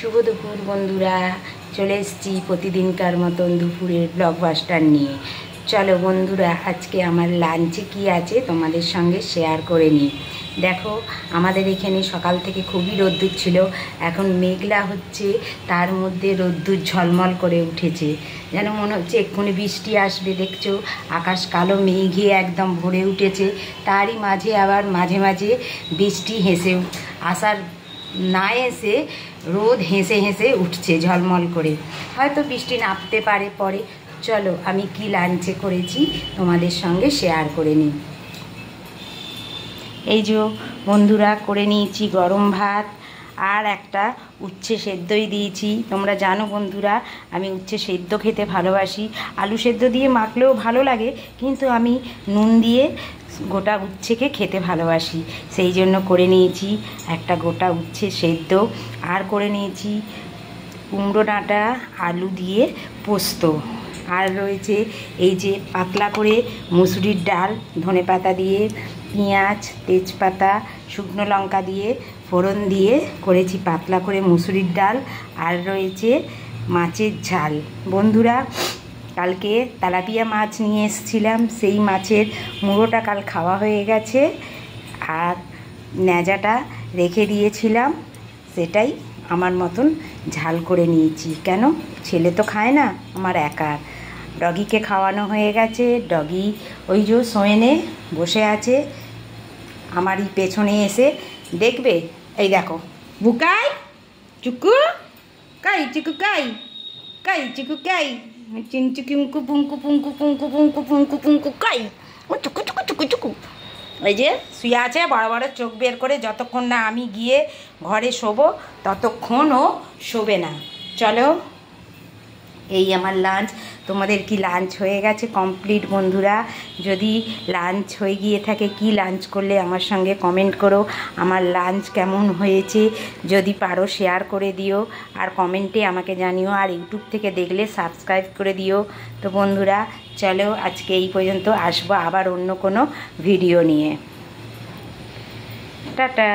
শুভ দুপুর বন্ধুরা, চলে এসেছি প্রতিদিনকার মতন দুপুরের ব্লগবাস্টার নিয়ে। চলো বন্ধুরা, আজকে আমার লাঞ্চে কি আছে তোমাদের সঙ্গে শেয়ার করে নিই। দেখো, আমাদের এখানে সকাল থেকে খুবই রোদ্দুর ছিল, এখন মেঘলা হচ্ছে, তার মধ্যে রোদ্দুর ঝলমল করে উঠেছে, যেন মনে হচ্ছে এক্ষুনি বৃষ্টি আসবে। দেখছো, আকাশ কালো মেঘে একদম ভরে উঠেছে, তারই মাঝে আবার মাঝে মাঝে বৃষ্টি আসার না এসে রোদ হেসে হেসে উঠছে ঝলমল করে, হয়তো বৃষ্টি নামতে পারে পরে। চলো আমি কি লাঞ্চে করেছি তোমাদের সঙ্গে শেয়ার করে নিই। এই যে বন্ধুরা, করে নিয়েছি গরম ভাত আর একটা উচ্ছে সেদ্ধই দিয়েছি। তোমরা জানো বন্ধুরা, আমি উচ্ছে সেদ্ধ খেতে ভালোবাসি, আলু সেদ্ধ দিয়ে মাখলেও ভালো লাগে, কিন্তু আমি নুন দিয়ে গোটা উচ্ছেকে খেতে ভালোবাসি, সেই জন্য করে নিয়েছি একটা গোটা উচ্ছে সেদ্ধ। আর করে নিয়েছি কুমড়ো ডাঁটা আলু দিয়ে পোস্ত। আর রয়েছে এই যে পাতলা করে মুসুরির ডাল, ধনেপাতা দিয়ে, পেঁয়াজ, তেজপাতা, শুকনো লঙ্কা দিয়ে ফোড়ন দিয়ে করেছি পাতলা করে মুসুরির ডাল। আর রয়েছে মাছের ঝাল। বন্ধুরা, কালকে তেলাপিয়া মাছ নিয়ে এসেছিলাম, সেই মাছের মুড়োটা কাল খাওয়া হয়ে গেছে, আর ন্যাজাটা রেখে দিয়েছিলাম, সেটাই আমার মতন ঝাল করে নিয়েছি। কেন, ছেলে তো খায় না, আমার একার। ডগিকে খাওয়ানো হয়ে গেছে, ডগি ওই যে শোয়েনে বসে আছে আমারই পেছনে এসে দেখবে। এই দেখো, বুকাই চুকু কাই, চুকু কাই কাই, চুকু কাই, চিনচুকিঙ্কু পুঙ্কু পুঙ্কু পুঙ্কু পুঙ্কু পুঙ্কু পুঙ্কু কাই, ও চুকু চুকু চুকু চুকু। এই যে শুয়ে আছে বড় বড় চোখ বের করে, যতক্ষণ না আমি গিয়ে ঘরে শোবো ততক্ষণ ও শোবে না। চলো, এই আমার লাঞ্চ। তোমাদের কি লাঞ্চ হয়ে গেছে কমপ্লিট বন্ধুরা? যদি লাঞ্চ হয়ে গিয়ে থাকে, কি লাঞ্চ করলে আমার সঙ্গে কমেন্ট করো, আমার লাঞ্চ কেমন হয়েছে যদি পারো শেয়ার করে দিও, আর কমেন্টে আমাকে জানিও, আর ইউটিউব থেকে দেখলে সাবস্ক্রাইব করে দিও। তো বন্ধুরা চলো, আজকে এই পর্যন্ত, আসবো আবার অন্য কোনো ভিডিও নিয়ে। টাটা।